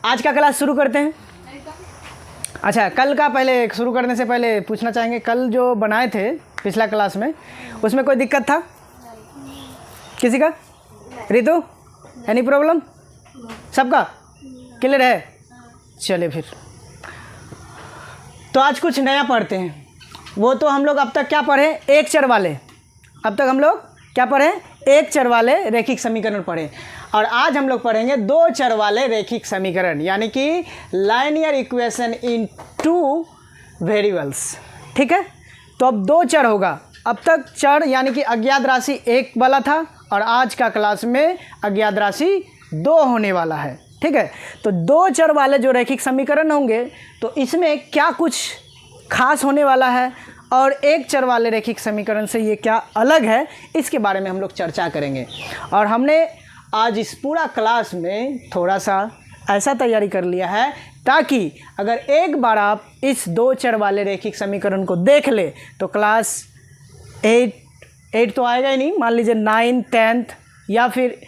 आज का क्लास शुरू करते हैं। अच्छा, कल का पहले शुरू करने से पहले पूछना चाहेंगे, कल जो बनाए थे पिछला क्लास में उसमें कोई दिक्कत था किसी का? Ritu, any problem? सबका क्लियर है? चलिए फिर तो आज कुछ नया पढ़ते हैं। वो तो हम लोग अब तक क्या पढ़े? एक चर वाले। अब तक हम लोग क्या पढ़े? एक चर वाले रैखिक समीकरण पढ़े। और आज हम लोग पढ़ेंगे दो चर वाले रैखिक समीकरण, यानी कि linear equation in two variables. ठीक है, तो अब दो चर होगा। अब तक चर यानी कि अज्ञात राशि एक वाला था और आज का क्लास में अज्ञात राशि दो होने वाला है। ठीक है, तो दो चर वाले जो रैखिक समीकरण होंगे तो इसमें क्या कुछ खास होने वाला है और एक चर वाले रैखिक समीकरण से ये क्या अलग है, इसके बारे में हम लोग चर्चा करेंगे। और हमने आज इस पूरा क्लास में थोड़ा सा ऐसा तैयारी कर लिया है ताकि अगर एक बार आप इस दो चर वाले रैखिक समीकरण को देख ले तो क्लास 8 तो आएगा ही नहीं, मान लीजिए 9, 10th या फिर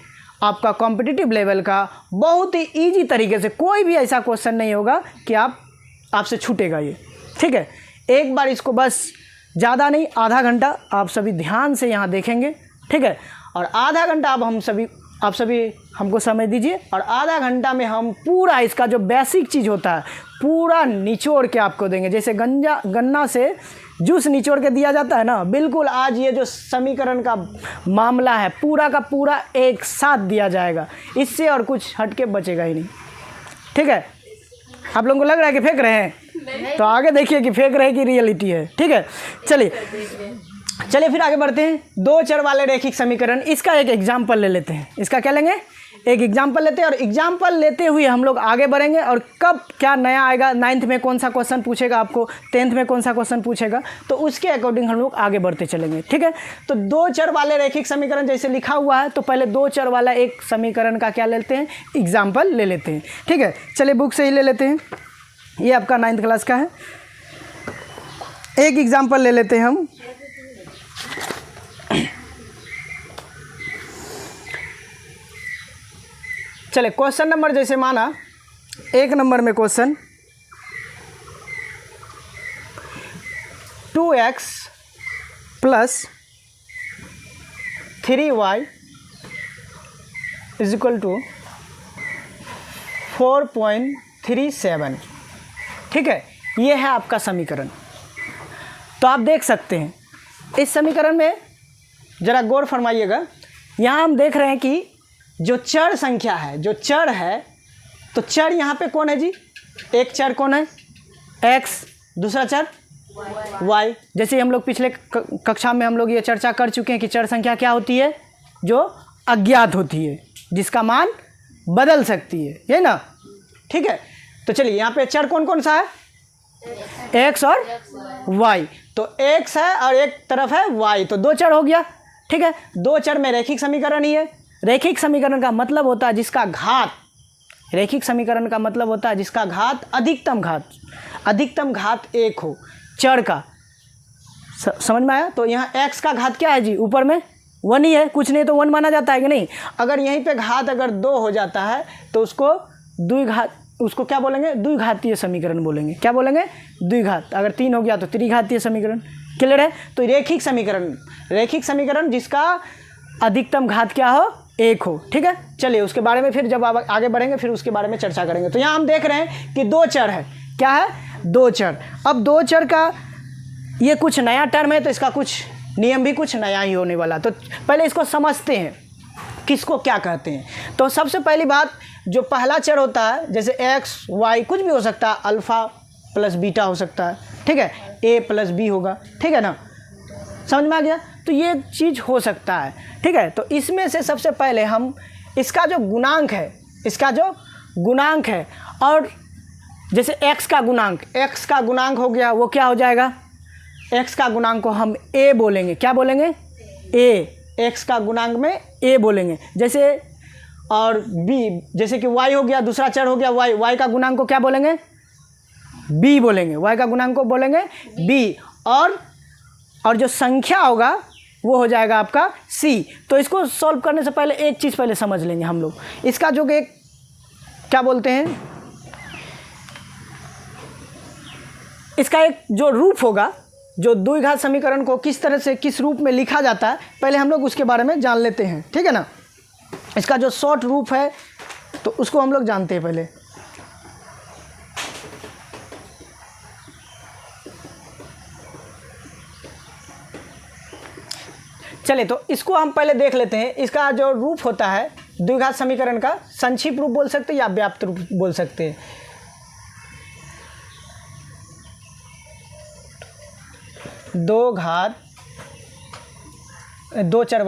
आपका कॉम्पिटिटिव लेवल का बहुत ही ईजी तरीके से कोई भी ऐसा क्वेश्चन नहीं होगा कि आपसे छूटेगा ये। ठीक है, एक बार इसको बस ज़्यादा नहीं आधा घंटा आप सभी ध्यान से यहाँ देखेंगे। ठीक है, और आधा घंटा आप सभी हमको समय दीजिए और आधा घंटा में हम पूरा इसका जो बेसिक चीज़ होता है पूरा निचोड़ के आपको देंगे। जैसे गन्ना से जूस निचोड़ के दिया जाता है ना, बिल्कुल आज ये जो समीकरण का मामला है पूरा का पूरा एक साथ दिया जाएगा, इससे और कुछ हटके बचेगा ही नहीं। ठीक है, आप लोगों को लग रहा है कि फेंक रहे हैं? तो आगे देखिए कि फेंक रहे कि रियलिटी है। ठीक है, चलिए फिर आगे बढ़ते हैं। दो चर वाले रैखिक समीकरण, इसका एक एग्जाम्पल ले लेते हैं। इसका क्या लेंगे? एक एग्जाम्पल लेते हैं और एग्जाम्पल लेते हुए हम लोग आगे बढ़ेंगे। और कब क्या नया आएगा, 9th में कौन सा क्वेश्चन पूछेगा आपको, 10th में कौन सा क्वेश्चन पूछेगा, तो उसके अकॉर्डिंग हम लोग आगे बढ़ते चलेंगे। ठीक है, तो दो चर वाले रैखिक समीकरण जैसे लिखा हुआ है तो पहले दो चर वाला एक समीकरण का क्या लेते हैं? एग्जाम्पल ले लेते हैं। ठीक है, चलिए बुक से ही ले लेते हैं। ये आपका 9th क्लास का है। एक एग्जाम्पल ले लेते हैं हम। चले, क्वेश्चन नंबर जैसे माना 1 नंबर में क्वेश्चन 2x + 3y = 4.37। ठीक है, ये है आपका समीकरण। तो आप देख सकते हैं इस समीकरण में ज़रा गौर फरमाइएगा। यहाँ हम देख रहे हैं कि जो चर संख्या है, जो चर है, तो चर यहाँ पे कौन है जी? एक चर कौन है? x, दूसरा चर y। जैसे हम लोग पिछले कक्षा में हम लोग ये चर्चा कर चुके हैं कि चर संख्या क्या होती है? जो अज्ञात होती है, जिसका मान बदल सकती है, ये ना। ठीक है, तो चलिए यहाँ पे चर कौन कौन सा है? x और y। तो x है और एक तरफ है y, तो दो चर हो गया। ठीक है, दो चर में रैखिक समीकरण ही है। रैखिक समीकरण का मतलब होता है जिसका घात, रैखिक समीकरण का मतलब होता है जिसका घात अधिकतम घात एक हो चर का। समझ में आया? तो यहाँ x का घात क्या है जी? ऊपर में 1 ही है, कुछ नहीं तो 1 माना जाता है कि नहीं। अगर यहीं पे घात अगर 2 हो जाता है तो उसको क्या बोलेंगे? द्विघातीय समीकरण बोलेंगे। क्या बोलेंगे? द्विघात। अगर 3 हो गया तो त्रिघातीय समीकरण। क्लियर है? तो रैखिक समीकरण जिसका अधिकतम घात क्या हो? 1 हो। ठीक है, चलिए उसके बारे में फिर जब आगे बढ़ेंगे फिर उसके बारे में चर्चा करेंगे। तो यहाँ हम देख रहे हैं कि दो चर है। क्या है? दो चर। अब दो चर का ये कुछ नया टर्म है तो इसका कुछ नियम भी कुछ नया ही होने वाला। तो पहले इसको समझते हैं किसको क्या कहते हैं। तो सबसे पहली बात, जो पहला चर होता है जैसे x, y कुछ भी हो सकता है, अल्फ़ा प्लस बीटा हो सकता है। ठीक है, a + b होगा। ठीक है ना, समझ में आ गया? तो ये चीज़ हो सकता है। ठीक है, तो इसमें से सबसे पहले हम इसका जो गुणांक है और जैसे x का गुणांक हो गया, वो क्या हो जाएगा? x का गुणांक को हम a बोलेंगे। क्या बोलेंगे? a। x का गुणांक में a बोलेंगे। जैसे और b, जैसे कि y हो गया, दूसरा चर हो गया y का गुणांक को क्या बोलेंगे? b बोलेंगे। y का गुणांक को बोलेंगे b। और जो संख्या होगा वो हो जाएगा आपका c। तो इसको सॉल्व करने से पहले एक चीज़ पहले समझ लेंगे हम लोग। इसका जो एक क्या बोलते हैं, इसका एक जो रूप होगा, जो द्विघात समीकरण को किस तरह से किस रूप में लिखा जाता है, पहले हम लोग उसके बारे में जान लेते हैं, ठीक है ना। इसका जो शॉर्ट रूप है तो उसको हम लोग जानते हैं पहले। चलिए तो इसको हम पहले देख लेते हैं। इसका जो रूप होता है द्विघात समीकरण का, संक्षिप्त रूप बोल सकते हैं या व्याप्त रूप बोल सकते हैं। दो चर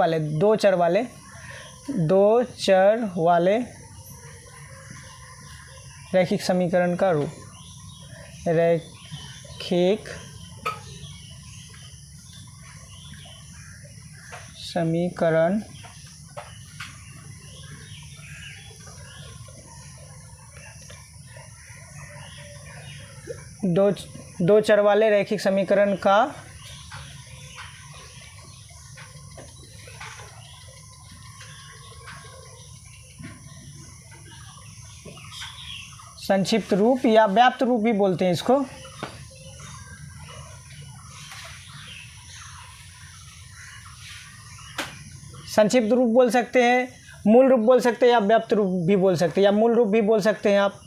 वाले रैखिक समीकरण का रूप, रैखिक समीकरण दो चर वाले रैखिक समीकरण का संक्षिप्त रूप या व्याप्त रूप भी बोलते हैं इसको। संक्षिप्त रूप बोल सकते हैं, मूल रूप बोल सकते हैं या व्याप्त रूप भी बोल सकते हैं या मूल रूप भी बोल सकते हैं आप,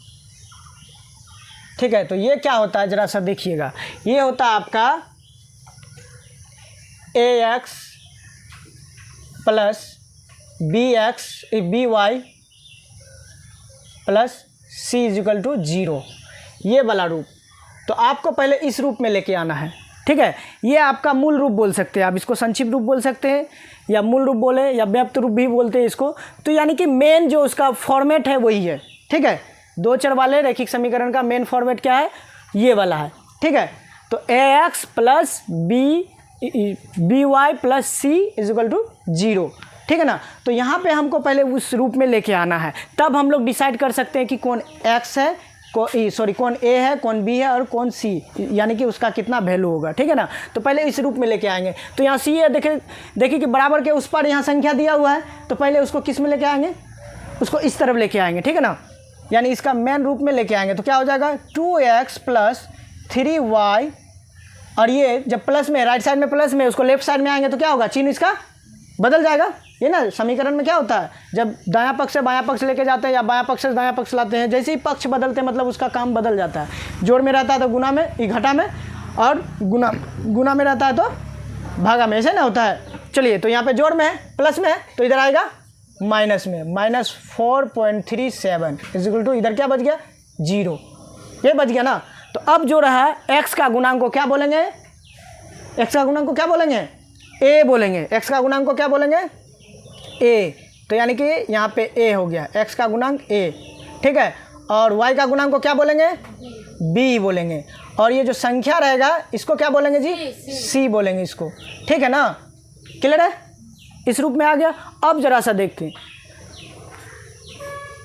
ठीक है। तो ये क्या होता है ज़रा सा देखिएगा। ये होता है आपका ax plus by plus c is equal to 0, ये वाला रूप। तो आपको पहले इस रूप में लेके आना है, ठीक है। ये आपका मूल रूप बोल सकते हैं आप, इसको संक्षिप्त रूप बोल सकते हैं या मूल रूप बोले या व्याप्त रूप भी बोलते हैं इसको। तो यानी कि मेन जो उसका फॉर्मेट है वही है, ठीक है। दो चर वाले रैखिक समीकरण का मेन फॉर्मेट क्या है, ये वाला है, ठीक है। तो ax plus by plus c is equal to 0, ठीक है ना। तो यहाँ पे हमको पहले उस रूप में लेके आना है, तब हम लोग डिसाइड कर सकते हैं कि कौन x है, कौन a है, कौन b है और कौन c, यानी कि उसका कितना वैल्यू होगा, ठीक है ना। तो पहले इस रूप में लेके आएंगे। तो यहाँ c है, देखिए कि बराबर के उस पर यहाँ संख्या दिया हुआ है, तो पहले उसको किस में लेके आएंगे, उसको इस तरफ लेके आएंगे, ठीक है ना। यानी इसका मेन रूप में लेके आएंगे। तो क्या हो जाएगा 2x प्लस 3y, और ये जब प्लस में, राइट साइड में प्लस में, उसको लेफ्ट साइड में आएंगे तो क्या होगा, चिन्ह इसका बदल जाएगा। ये ना समीकरण में क्या होता है, जब दायां पक्ष से बायां पक्ष लेके जाते हैं या बायां पक्ष से दायां पक्ष लाते हैं, जैसे ही पक्ष बदलते हैं मतलब उसका काम बदल जाता है। जोड़ में रहता है तो गुना में, घटा में, और गुना में रहता है तो भागा में, ऐसे ना होता है। चलिए तो यहाँ पे जोड़ में है, प्लस में है, तो इधर आएगा माइनस में, -4.37 इजिकल टू, इधर क्या बच गया 0, ये बच गया ना। तो अब जो रहा है x का गुणांक को क्या बोलेंगे, x का गुणांक को क्या बोलेंगे, a बोलेंगे। x का गुणांक को क्या बोलेंगे, a। तो यानी कि यहाँ पे a हो गया, x का गुणांक a, ठीक है। और y का गुणांक को क्या बोलेंगे, b बोलेंगे। और ये जो संख्या रहेगा इसको क्या बोलेंगे जी, c बोलेंगे इसको, ठीक है ना। क्लियर है, इस रूप में आ गया। अब जरा सा देखते हैं,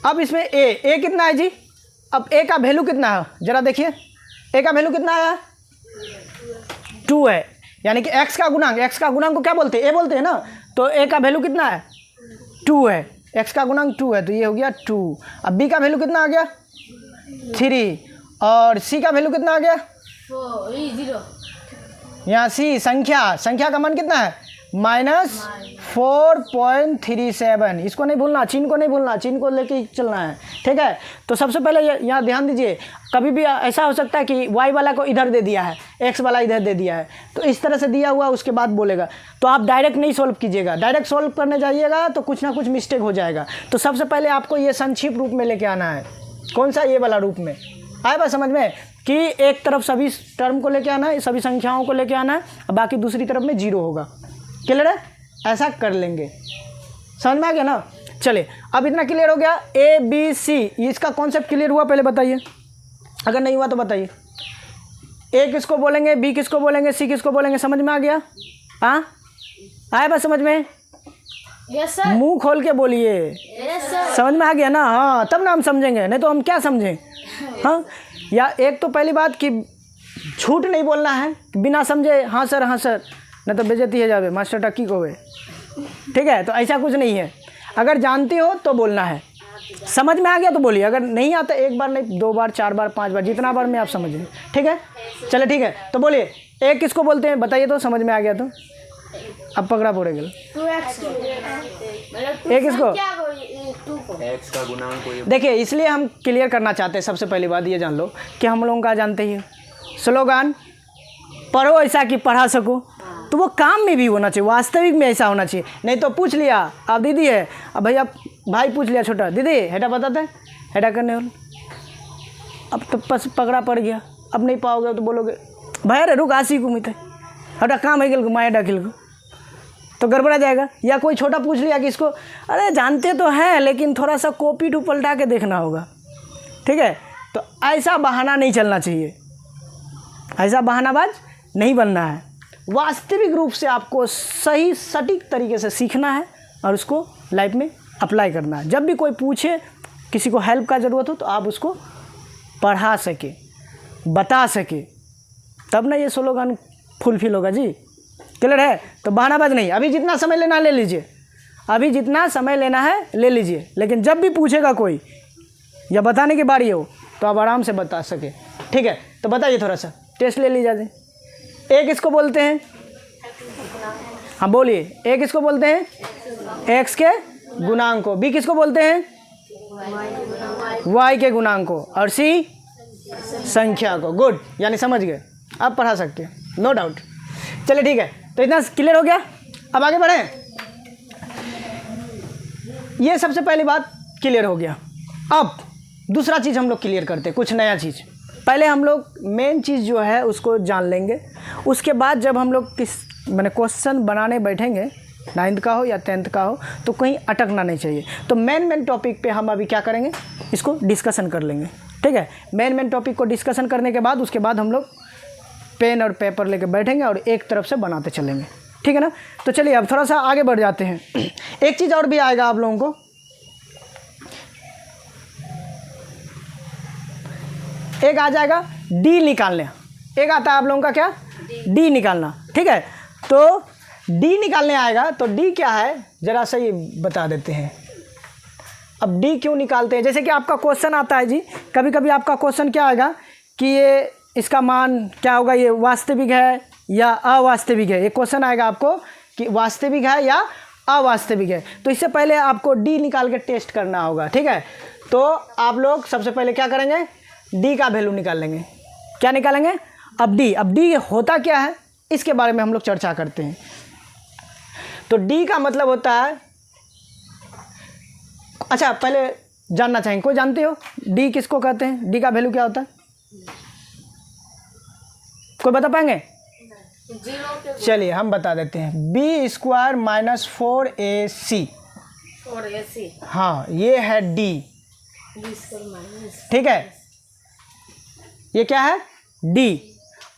अब इसमें a कितना है जी, अब a का वैल्यू कितना है जरा देखिए, a का वैल्यू कितना आया 2 है, यानी कि x का गुणांक को क्या बोलते हैं, a बोलते हैं ना। तो a का वैल्यू कितना है 2 है, x का गुणांक 2 है, तो ये हो गया 2। अब b का वैल्यू कितना आ गया 3, और c का वैल्यू कितना आ गया 0। यहाँ c संख्या का मान कितना है -4.37। इसको नहीं भूलना, चिन्ह को नहीं भूलना, चिन्ह को लेके ही चलना है, ठीक है। तो सबसे पहले यहाँ ध्यान दीजिए, कभी भी ऐसा हो सकता है कि y वाला को इधर दे दिया है, x वाला इधर दे दिया है, तो इस तरह से दिया हुआ उसके बाद बोलेगा। तो आप डायरेक्ट नहीं सॉल्व कीजिएगा, डायरेक्ट सॉल्व करने जाइएगा तो कुछ ना कुछ मिस्टेक हो जाएगा। तो सबसे पहले आपको ये संक्षिप्त रूप में लेके आना है, कौन सा, ये वाला रूप में। आए बात समझ में, कि एक तरफ सभी टर्म को लेके आना है, सभी संख्याओं को लेके आना है, और बाकी दूसरी तरफ में 0 होगा। क्लियर है, ऐसा कर लेंगे, समझ में आ गया ना। चलिए अब इतना क्लियर हो गया, ABC, इसका कॉन्सेप्ट क्लियर हुआ, पहले बताइए, अगर नहीं हुआ तो बताइए। A किसको बोलेंगे, B किसको बोलेंगे, C किसको बोलेंगे, समझ में आ गया। हाँ आए बात समझ में, यस सर, मुंह खोल के बोलिए, यस सर, समझ में आ गया ना। हाँ तब ना हम समझेंगे, नहीं तो हम क्या समझें। हाँ, या एक तो पहली बात कि झूठ नहीं बोलना है, बिना समझे हाँ सर नहीं तो बेइज्जती हो जावे, मास्टर टक्की को वे, ठीक है। तो ऐसा कुछ नहीं है, अगर जानते हो तो बोलना है, समझ में आ गया तो बोलिए, अगर नहीं आता एक बार नहीं 2 बार 4 बार 5 बार जितना बार में आप समझिए, ठीक है। चलो ठीक है, तो बोलिए एक किसको बोलते हैं बताइए तो, समझ में आ गया तो। अब पकड़ा पड़ेगा 2x एक इसको क्या को 2 को x का गुणांक को ये देखिए, इसलिए हम क्लियर करना चाहते हैं। सबसे पहली बात ये जान लो कि हम लोगों का जानते ही हो स्लोगान, पढ़ो ऐसा कि पढ़ा सको, तो वो काम में भी होना चाहिए, वास्तविक में ऐसा होना चाहिए। नहीं तो पूछ लिया आप दीदी है, अब भैया भाई पूछ लिया छोटा, दीदी हेडा बताते हेडा करने वाले, अब तो पकड़ा पड़ गया, अब नहीं पाओगे तो बोलोगे भैया रे रुक आसी घूमित है हटा काम है गल माया डाकिल को, तो गड़बड़ा जाएगा। या कोई छोटा पूछ लिया कि इसको अरे जानते तो हैं लेकिन थोड़ा सा कॉपी टू पलटा के देखना होगा, ठीक है। तो ऐसा बहाना नहीं चलना चाहिए, ऐसा बहानाबाज नहीं बनना है। वास्तविक रूप से आपको सही सटीक तरीके से सीखना है और उसको लाइफ में अप्लाई करना है। जब भी कोई पूछे, किसी को हेल्प का ज़रूरत हो, तो आप उसको पढ़ा सके, बता सके, तब ना ये स्लोगन फुलफिल होगा जी। क्लियर है? तो बहानाबाज नहीं, अभी जितना समय लेना है ले लीजिए, अभी जितना समय लेना है ले लीजिए, लेकिन जब भी पूछेगा कोई या बताने की बारी हो तो आप आराम से बता सके, ठीक है। तो बताइए, थोड़ा सा टेस्ट ले लीजिए। ए किसको बोलते हैं? हाँ बोलिए, ए किसको बोलते हैं? एक्स के गुणांक को। बी किसको बोलते हैं? वाई के गुणांक को। और सी संख्या को। गुड, यानी समझ गए, आप पढ़ा सकते हैं, नो डाउट। चलिए ठीक है, तो इतना क्लियर हो गया। अब आगे बढ़ें। ये सबसे पहली बात क्लियर हो गया। अब दूसरा चीज़ हम लोग क्लियर करते हैं, कुछ नया चीज़। पहले हम लोग मेन चीज़ जो है उसको जान लेंगे, उसके बाद जब हम लोग मैंने क्वेश्चन बनाने बैठेंगे, 9th का हो या 10th का हो, तो कहीं अटकना नहीं चाहिए। तो मेन टॉपिक पे हम अभी क्या करेंगे, इसको डिस्कशन कर लेंगे, ठीक है। मेन टॉपिक को डिस्कशन करने के बाद उसके बाद हम लोग पेन और पेपर लेके बैठेंगे और एक तरफ से बनाते चलेंगे, ठीक है ना। तो चलिए अब थोड़ा सा आगे बढ़ जाते हैं। एक चीज़ और भी आएगा आप लोगों को, एक आ जाएगा डी निकालने, एक आता है आप लोगों का क्या, डी निकालना, ठीक है। तो डी निकालने आएगा, तो डी क्या है ज़रा सा ये बता देते हैं। अब डी क्यों निकालते हैं, जैसे कि आपका क्वेश्चन आता है जी, कभी कभी आपका क्वेश्चन क्या आएगा कि ये इसका मान क्या होगा, ये वास्तविक है या अवास्तविक है। ये क्वेश्चन आएगा आपको कि वास्तविक है या अवास्तविक है। तो इससे पहले आपको डी निकाल के टेस्ट करना होगा, ठीक है। तो आप लोग सबसे पहले क्या करेंगे, डी का वैल्यू निकाल लेंगे। क्या निकालेंगे? अब डी होता क्या है, इसके बारे में हम लोग चर्चा करते हैं। तो डी का मतलब होता है, अच्छा पहले जानना चाहेंगे, कोई जानते हो डी किसको कहते हैं, डी का वैल्यू क्या होता है, कोई बता पाएंगे? चलिए हम बता देते हैं, बी स्क्वायर माइनस 4ac, हाँ ये है डी, ठीक है, ये क्या है डी।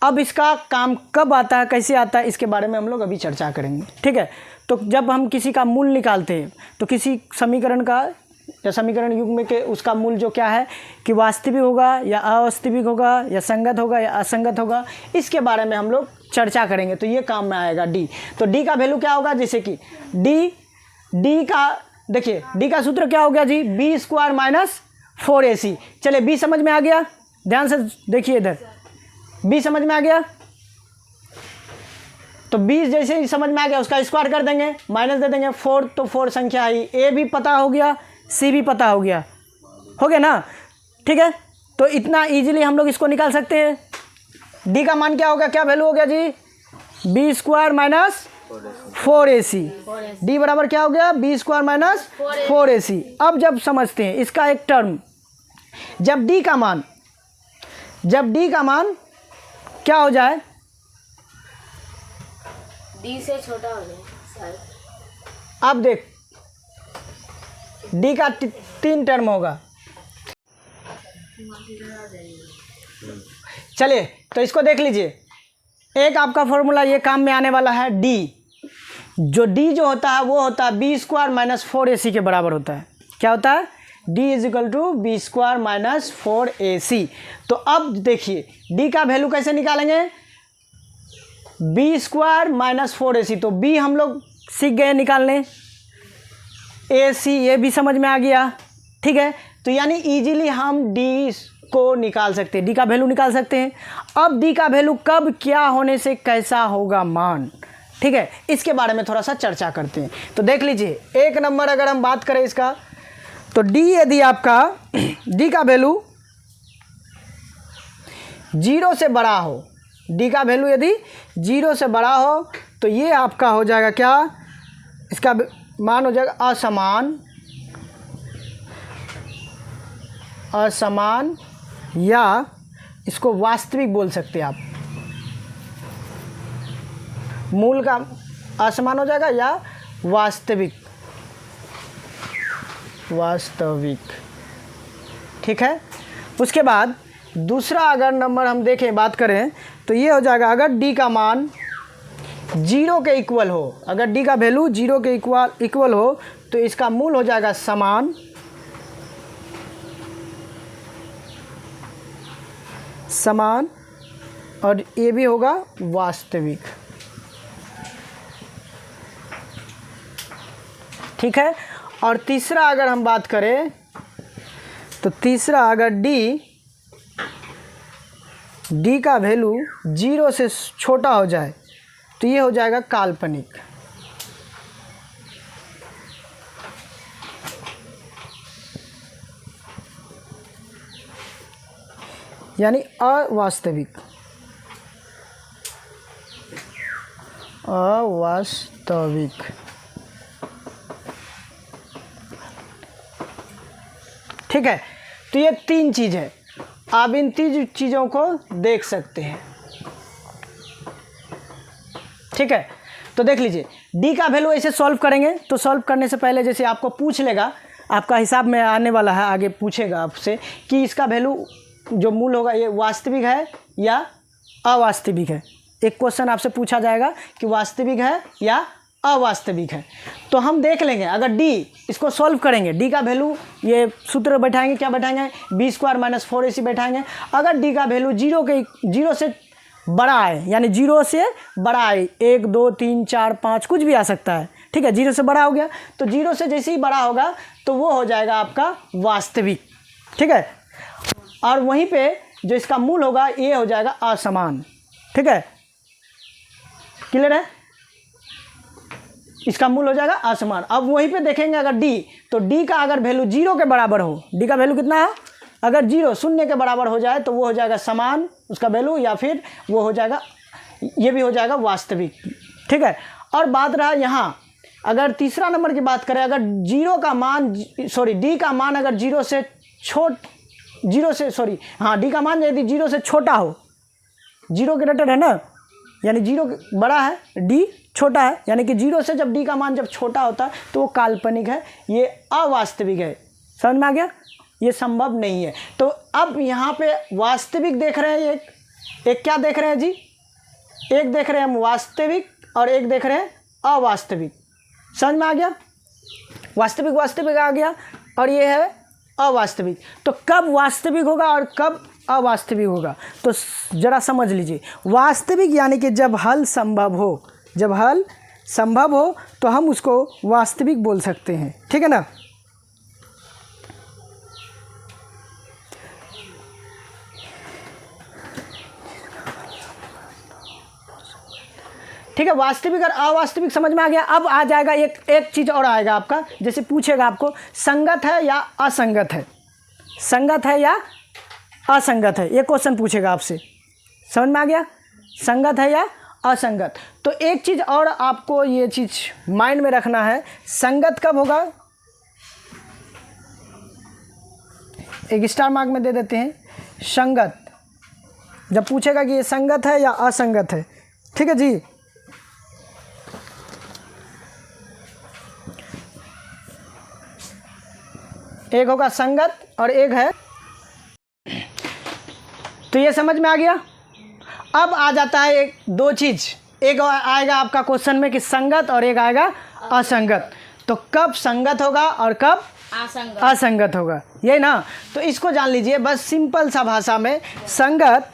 अब इसका काम कब आता है, कैसे आता है, इसके बारे में हम लोग अभी चर्चा करेंगे, ठीक है। तो जब हम किसी का मूल निकालते हैं तो किसी समीकरण का या समीकरण युग्म में के उसका मूल जो क्या है कि वास्तविक होगा या अवास्तविक होगा या संगत होगा या असंगत होगा, इसके बारे में हम लोग चर्चा करेंगे। तो ये काम में आएगा डी। तो डी का वैल्यू क्या होगा, जैसे कि डी का देखिए, डी का सूत्र क्या हो गया जी, बी स्क्वायर माइनस 4ac। चलिए बी समझ में आ गया, ध्यान से देखिए इधर, बी समझ में आ गया। तो 20 जैसे ही समझ में आ गया उसका स्क्वायर कर देंगे, माइनस दे देंगे, 4 तो 4 संख्या आई, ए भी पता हो गया, सी भी पता हो गया ना, ठीक है। तो इतना इजीली हम लोग इसको निकाल सकते हैं। डी का मान क्या होगा, क्या वैल्यू हो गया जी, B square minus 4ac। D बराबर क्या हो गया, बी स्क्वायर माइनस 4ac। अब जब समझते हैं इसका एक टर्म, जब डी का मान क्या हो जाए, डी से छोटा हो जाए शायद। अब देख डी का 3 टर्म होगा। चलिए तो इसको देख लीजिए, एक आपका फॉर्मूला ये काम में आने वाला है डी। डी जो होता है वो होता है बी स्क्वायर माइनस 4ac के बराबर होता है। क्या होता है, D is equal to B square minus 4ac। तो अब देखिए डी का वैल्यू कैसे निकालेंगे, बी स्क्वायर माइनस 4ac। तो बी हम लोग सीख गए निकालने, ac ये भी समझ में आ गया, ठीक है। तो यानी इजीली हम डी को निकाल सकते हैं, डी का वैल्यू निकाल सकते हैं। अब डी का वैल्यू कब क्या होने से कैसा होगा मान, ठीक है, इसके बारे में थोड़ा सा चर्चा करते हैं। तो देख लीजिए 1 नंबर अगर हम बात करें इसका, तो डी यदि आपका डी का वैल्यू 0 से बड़ा हो, डी का वैल्यू यदि 0 से बड़ा हो तो ये आपका हो जाएगा क्या, इसका मान हो जाएगा असमान, असमान या इसको वास्तविक बोल सकते हैं आप, मूल का असमान हो जाएगा या वास्तविक, वास्तविक, ठीक है। उसके बाद दूसरा अगर नंबर हम देखें बात करें तो ये हो जाएगा अगर डी का मान 0 के इक्वल हो, अगर डी का वैल्यू 0 के इक्वल हो तो इसका मूल हो जाएगा समान, समान, और ये भी होगा वास्तविक, ठीक है। और तीसरा अगर हम बात करें तो तीसरा अगर डी का वैल्यू 0 से छोटा हो जाए तो ये हो जाएगा काल्पनिक, यानी अवास्तविक, अवास्तविक, ठीक है। तो ये 3 चीज़ है, आप इन 3 चीज़ों को देख सकते हैं, ठीक है। तो देख लीजिए डी का वैल्यू ऐसे सॉल्व करेंगे, तो सॉल्व करने से पहले जैसे आपको पूछ लेगा, आपका हिसाब में आने वाला है, आगे पूछेगा आपसे कि इसका वैल्यू जो मूल होगा ये वास्तविक है या अवास्तविक है। एक क्वेश्चन आपसे पूछा जाएगा कि वास्तविक है या अवास्तविक है। तो हम देख लेंगे अगर डी, इसको सॉल्व करेंगे, डी का वैल्यू ये सूत्र बैठाएंगे, क्या बैठाएंगे, b² - 4ac बैठाएंगे। अगर डी का वैल्यू 0 से बड़ा है, यानी 0 से बड़ा है, 1 2 3 4 5 कुछ भी आ सकता है, ठीक है, 0 से बड़ा हो गया, तो 0 से जैसे ही बड़ा होगा तो वो हो जाएगा आपका वास्तविक, ठीक है। और वहीं पे जो इसका मूल होगा ये हो जाएगा असमान, ठीक है, क्लियर है, इसका मूल हो जाएगा असमान। अब वहीं पे देखेंगे अगर डी, तो डी का अगर वैल्यू 0 के बराबर हो, डी का वैल्यू कितना है, अगर 0 के बराबर हो जाए तो वो हो जाएगा समान उसका वैल्यू, या फिर वो हो जाएगा, ये भी हो जाएगा वास्तविक, ठीक है। और बात रहा यहाँ अगर तीसरा नंबर की बात करें, अगर डी का मान अगर 0 से डी का मान यदि 0 से छोटा हो, 0 ग्रेटर है ना, यानी 0 बड़ा है, डी छोटा है, यानी कि 0 से जब डी का मान जब छोटा होता है तो वो काल्पनिक है, ये अवास्तविक है। समझ में आ गया, ये संभव नहीं है। तो अब यहाँ पे वास्तविक देख रहे हैं, एक क्या देख रहे हैं जी, एक देख रहे हैं हम वास्तविक और एक देख रहे हैं अवास्तविक। समझ में आ गया, वास्तविक आ गया और ये है अवास्तविक। तो कब वास्तविक होगा और कब अवास्तविक होगा, तो ज़रा समझ लीजिए। वास्तविक यानी कि जब हल संभव हो, जब हल संभव हो तो हम उसको वास्तविक बोल सकते हैं, ठीक है ना। ठीक है, वास्तविक और अवास्तविक समझ में आ गया। अब आ जाएगा एक चीज़ और आएगा आपका, जैसे पूछेगा आपको संगत है या असंगत है, संगत है या असंगत है, ये क्वेश्चन पूछेगा आपसे। समझ में आ गया, संगत है या असंगत। तो एक चीज़ और आपको ये चीज़ माइंड में रखना है, संगत कब होगा, एक स्टार मार्क में दे देते हैं, संगत जब पूछेगा कि ये संगत है या असंगत है, ठीक है जी। एक होगा संगत और एक है, तो ये समझ में आ गया। अब आ जाता है एक दो चीज़, एक आएगा आपका क्वेश्चन में कि संगत और एक आएगा असंगत। तो कब संगत होगा और कब असंगत होगा, यही ना। तो इसको जान लीजिए बस सिंपल सा भाषा में, संगत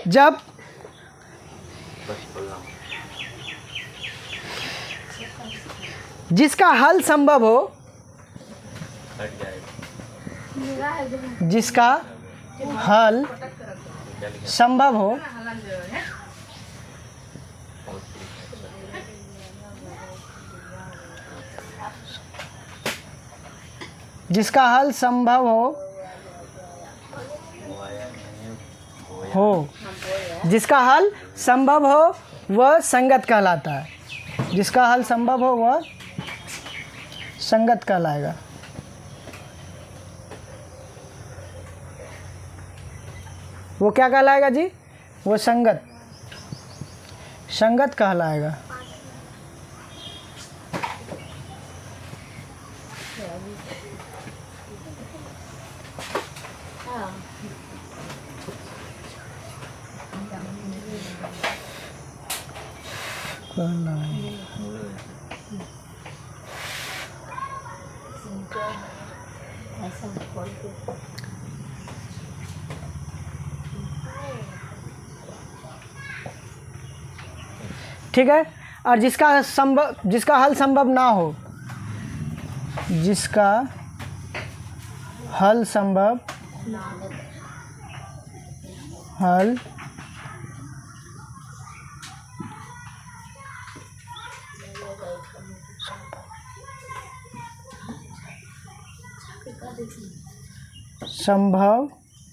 जब जिसका हल संभव हो, जिसका हल संभव हो जिसका हल संभव हो जिसका हल संभव हो वह संगत कहलाता है। जिसका हल संभव हो वह संगत कहलाएगा। वो क्या कहलाएगा जी? वो संगत कहलाएगा। ठीक है। और जिसका हल संभव ना हो, जिसका हल संभव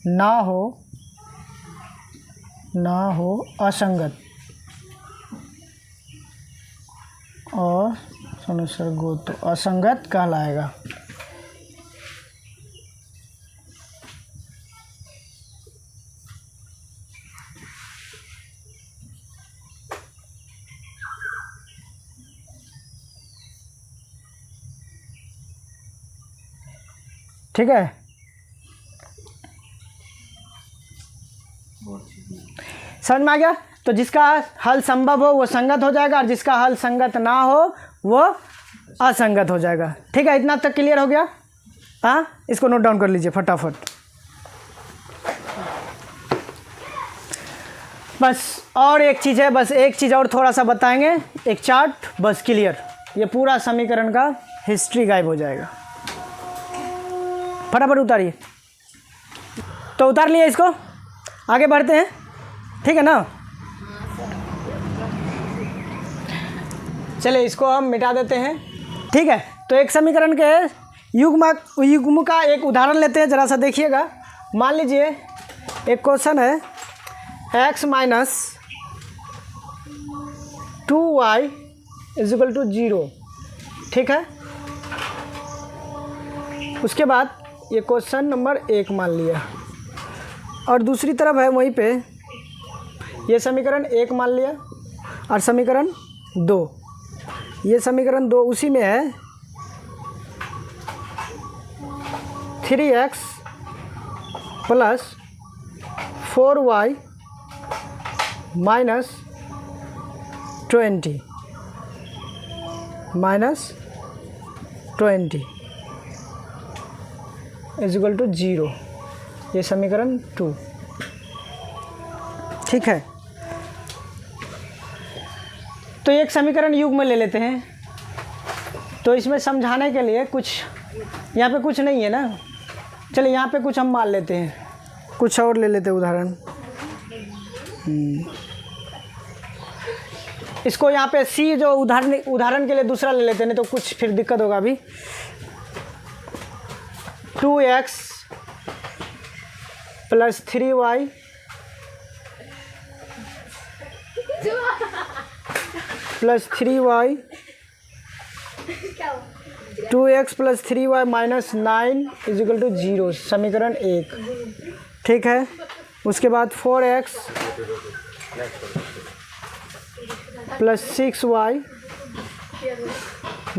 ना हो असंगत और अनुसर्गो तो असंगत कहलाएगा। ठीक है। समझ में आ गया? तो जिसका हल संभव हो वो संगत हो जाएगा और जिसका हल संगत ना हो वो असंगत हो जाएगा। ठीक है, इतना तक क्लियर हो गया? हाँ, इसको नोट डाउन कर लीजिए फटाफट। बस और एक चीज़ है, बस एक चीज़ और थोड़ा सा बताएंगे, एक चार्ट, बस क्लियर। ये पूरा समीकरण का हिस्ट्री गायब हो जाएगा। फटाफट उतारिए। तो उतार लिए इसको, आगे बढ़ते हैं। ठीक है ना? चलिए इसको हम मिटा देते हैं। ठीक है, तो एक समीकरण के युग्म का एक उदाहरण लेते हैं, ज़रा सा देखिएगा। मान लीजिए एक क्वेश्चन है x minus 2y is equal to 0। ठीक है, उसके बाद ये क्वेश्चन नंबर 1 मान लिया और दूसरी तरफ है वहीं पे ये समीकरण 1 मान लिया और समीकरण 2, ये समीकरण 2 उसी में है 3x plus 4y minus 20 is equal to 0, ये समीकरण 2। ठीक है, तो एक समीकरण युग्म ले लेते हैं। तो इसमें समझाने के लिए कुछ यहाँ पे कुछ नहीं है ना, चलिए यहाँ पे कुछ हम मान लेते हैं, कुछ और ले लेते हैं उदाहरण। इसको यहाँ पे सी जो उदाहरण के लिए दूसरा ले लेते हैं, नहीं तो कुछ फिर दिक्कत होगा। अभी 2x plus 3y plus 3y 2x plus 3y minus 9 is equal to 0, समीकरण 1। ठीक है, उसके बाद 4x प्लस 6y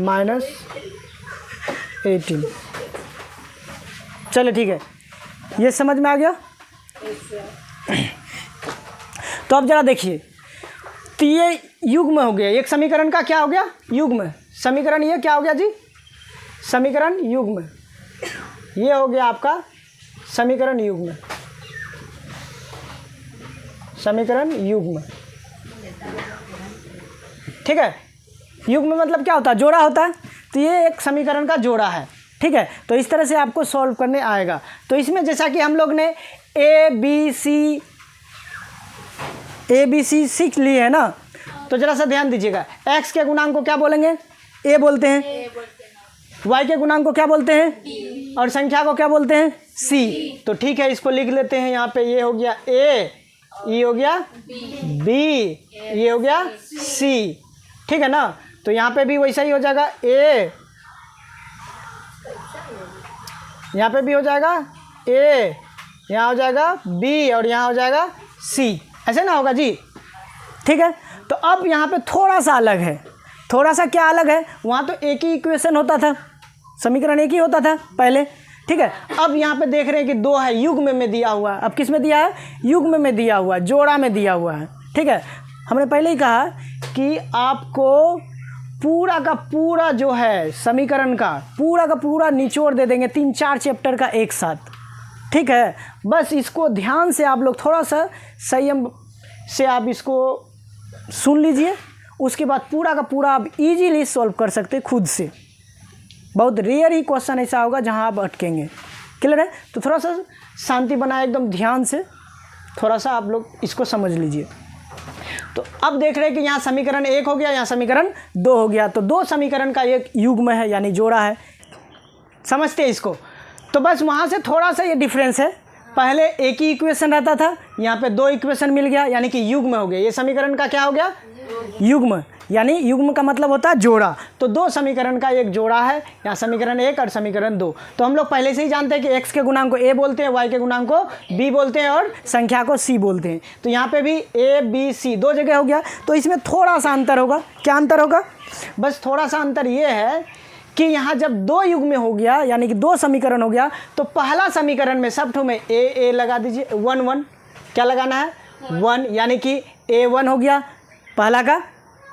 माइनस 18। चलिए ठीक है, ये समझ में आ गया? तो अब ज़रा देखिए, तो ये युग्म हो गया, एक समीकरण का क्या हो गया? युग्म। समीकरण ये क्या हो गया जी? समीकरण युग्म। ये हो गया आपका समीकरण युग्म। समीकरण युग्म। ठीक है, युग्म मतलब क्या होता है? जोड़ा होता है। तो ये एक समीकरण का जोड़ा है। ठीक है, तो इस तरह से आपको सॉल्व करने आएगा। तो इसमें जैसा कि हम लोग ने ए बी सी सीख ली है ना, तो ज़रा सा ध्यान दीजिएगा। एक्स के गुणांक को क्या बोलेंगे? ए बोलते हैं। वाई के गुणांक को क्या बोलते हैं? और संख्या को क्या बोलते हैं? सी। तो ठीक है, इसको लिख लेते हैं। यहाँ पे ये हो गया ए, ये हो गया बी, ये हो गया सी, ठीक है ना। तो यहाँ पे भी वैसा ही हो जाएगा, ए, यहाँ पे भी हो जाएगा ए, यहाँ हो जाएगा बी और यहाँ हो जाएगा सी, ऐसे ना होगा जी, ठीक है। तो अब यहाँ पे थोड़ा सा अलग है। थोड़ा सा क्या अलग है? वहाँ तो एक ही इक्वेशन होता था, समीकरण एक ही होता था पहले, ठीक है। अब यहाँ पे देख रहे हैं कि दो है, युग्म में दिया हुआ है। अब किस में दिया है? युग्म में दिया हुआ है, जोड़ा में दिया हुआ है, ठीक है। हमने पहले ही कहा कि आपको पूरा का पूरा जो है समीकरण का पूरा निचोड़ दे देंगे 3-4 चैप्टर का एक साथ, ठीक है। बस इसको ध्यान से आप लोग थोड़ा सा संयम से आप इसको सुन लीजिए, उसके बाद पूरा का पूरा आप इजीली सॉल्व कर सकते हैं खुद से। बहुत रेयर ही क्वेश्चन ऐसा होगा जहां आप अटकेंगे। क्लियर है? तो थोड़ा सा शांति बनाए, एकदम ध्यान से थोड़ा सा आप लोग इसको समझ लीजिए। तो अब देख रहे हैं कि यहाँ समीकरण 1 हो गया, यहाँ समीकरण 2 हो गया। तो दो समीकरण का एक युग्म है, यानी जोड़ा है। समझते हैं इसको? तो बस वहाँ से थोड़ा सा ये डिफरेंस है। पहले एक ही इक्वेशन रहता था, यहाँ पे दो इक्वेशन मिल गया, यानी कि युग्म हो गया। ये समीकरण का क्या हो गया? युग्म। यानी युग्म का मतलब होता है जोड़ा। तो दो समीकरण का एक जोड़ा है, यहाँ समीकरण 1 और समीकरण 2। तो हम लोग पहले से ही जानते हैं कि x के गुणांक को a बोलते हैं, y के गुणांक को b बोलते हैं और संख्या को c बोलते हैं। तो यहाँ पे भी a b c दो जगह हो गया। तो इसमें थोड़ा सा अंतर होगा। क्या अंतर होगा? बस थोड़ा सा अंतर ये है कि यहाँ जब दो युग्म हो गया, यानी कि दो समीकरण हो गया, तो पहला समीकरण में सब ठो में a लगा दीजिए, 1 1। क्या लगाना है? 1, यानी कि a1 हो गया पहला का,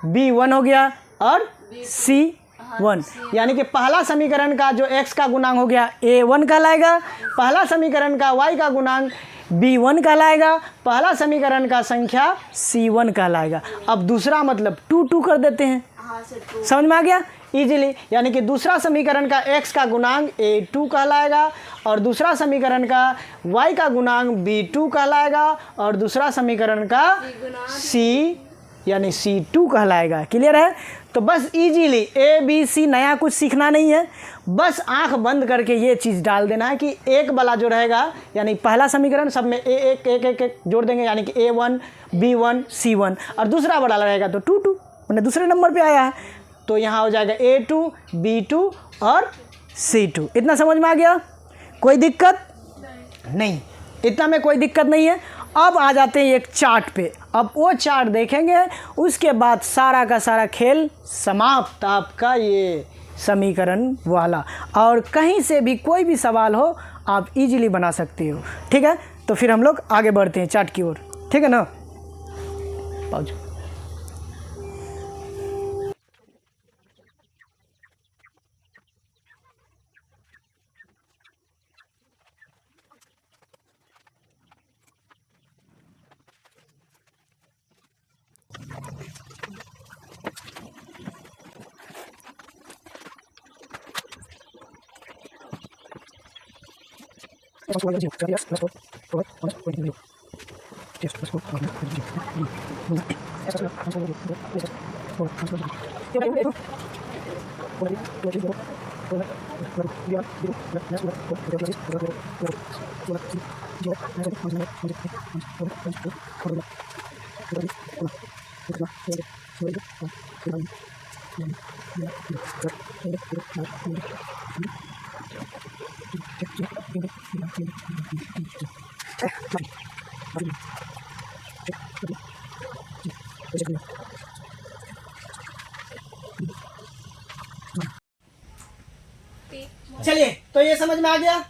b1 हो गया और c1, यानी कि पहला समीकरण का जो x का गुणांक हो गया a1 कहलाएगा, पहला समीकरण का y का गुणांक b1 कहलाएगा, पहला समीकरण का संख्या c1 कहलाएगा। अब दूसरा मतलब 2 कर देते हैं। समझ में आ गया? इजीली। यानी कि दूसरा समीकरण का x का गुणांक a2 कहलाएगा और दूसरा समीकरण का y का गुणांक b2 कहलाएगा और दूसरा समीकरण का c यानी c2 कहलाएगा। क्लियर है? तो बस इजीली a b c, नया कुछ सीखना नहीं है। बस आंख बंद करके ये चीज़ डाल देना है कि एक वाला जो रहेगा, यानी पहला समीकरण सब में एक जोड़ देंगे, यानी कि a1 b1 c1, और दूसरा वाला रहेगा तो 2 मैंने दूसरे नंबर पे आया है, तो यहाँ हो जाएगा a2 b2 और c2। इतना समझ में आ गया? कोई दिक्कत नहीं, इतना में कोई दिक्कत नहीं है। अब आ जाते हैं एक चार्ट पे। अब वो चार्ट देखेंगे, उसके बाद सारा का सारा खेल समाप्त, आपका ये समीकरण वाला। और कहीं से भी कोई भी सवाल हो आप इजीली बना सकते हो। ठीक है? तो फिर हम लोग आगे बढ़ते हैं चार्ट की ओर। ठीक है ना? पाउज। चलिए, तो ये समझ में आ गया।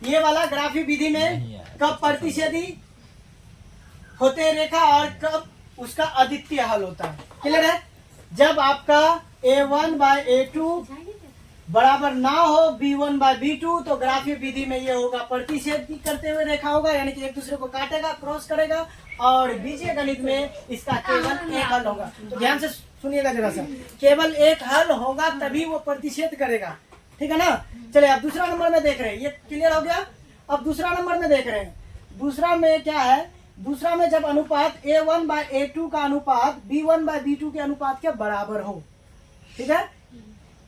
ये वाला ग्राफी विधि में कब प्रतिच्छेदी होते हैं रेखा और कब उसका अद्वितीय हल होता है। क्लियर है? जब आपका a1/a2 बराबर ना हो b1/b2, तो ग्राफी विधि में ये होगा प्रतिच्छेद करते हुए रेखा होगा, यानी कि एक दूसरे को काटेगा, क्रॉस करेगा, और बीजीय गणित में इसका केवल एक हल होगा। तो ध्यान से सुनिएगा जरा सा, केवल एक हल होगा तभी वो प्रतिच्छेद करेगा। ठीक है ना। चलिए अब दूसरा नंबर में देख रहे हैं, ये क्लियर हो गया। अब दूसरा नंबर में देख रहे हैं, दूसरा में क्या है, दूसरा में जब अनुपात A1/A2 का अनुपात B1/B2 के अनुपात के बराबर हो, ठीक है।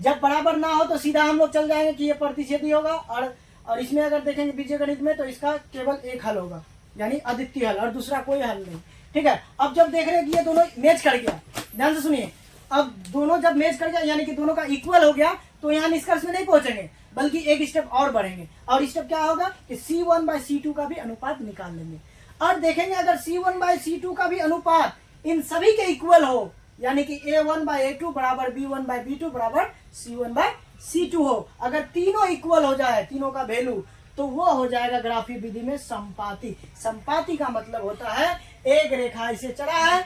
जब बराबर ना हो तो सीधा हम लोग चल जाएंगे कि ये प्रतिच्छेदी होगा, और इसमें अगर देखेंगे बीजगणित में तो इसका केवल एक हल होगा, यानी अद्वितीय हल, और दूसरा कोई हल नहीं, ठीक है। अब जब देख रहे हैं कि ये दोनों मैच कर गया, ध्यान से सुनिए, अब दोनों जब मैच कर गया यानी कि दोनों का इक्वल हो गया, तो यहाँ निष्कर्ष में नहीं पहुंचेंगे, बल्कि एक स्टेप और बढ़ेंगे, और स्टेप क्या होगा कि C1/C2 का भी अनुपात निकाल लेंगे, और देखेंगे अगर C1/C2 का भी अनुपात इन सभी के इक्वल हो, यानी कि A1/A2 बराबर B1/B2 बराबर C1/C2 हो, अगर तीनों इक्वल हो जाए, तीनों का वैल्यू, तो वो हो जाएगा ग्राफी विधि में संपाती। संपाती का मतलब होता है एक रेखा इसे चढ़ा है,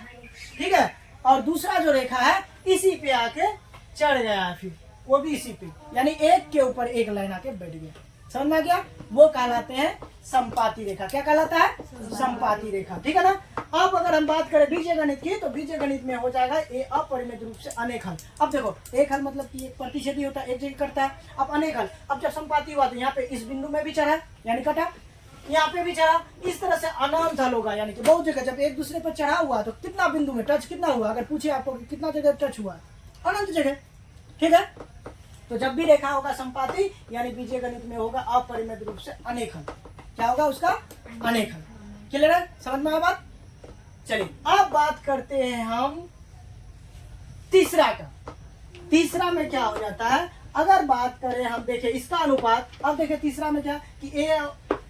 ठीक है, और दूसरा जो रेखा है इसी पे आके चढ़ गया है, फिर वो भी इसी पे, यानी एक के ऊपर एक लाइन आके बैठ गया, समझ में आ गया, वो कहलाते हैं संपाती रेखा। क्या कहलाता है? संपाती रेखा, ठीक है ना। अब अगर हम बात करें बीजगणित की, तो बीजगणित में हो जाएगा ये अपरिमित रूप से अनेक हल। अब देखो, एक हल मतलब कि एक प्रतिच्छेदी होता है, एक जगह करता है, अब अनेक हल, अब जब संपाती हुआ तो यहाँ पे इस बिंदु में भी चढ़ा यानी कटा, यहाँ पे भी चढ़ा, इस तरह से अनंत हल होगा, यानी कि बहुत जगह जब एक दूसरे पर चढ़ा हुआ तो कितना बिंदु में टच कितना हुआ, अगर पूछे आपको कितना जगह टच हुआ, अनंत जगह, ठीक है। तो जब भी रेखा होगा संपाती, यानी बीजगणित में होगा अपरिमित रूप से अनेक हल, क्या होगा उसका? अनेक हल। क्लियर है? समझ में आया बात? चलिए अब बात करते हैं हम तीसरा का। तीसरा में क्या हो जाता है, अगर बात करें हम देखें इसका अनुपात, अब देखें तीसरा में क्या कि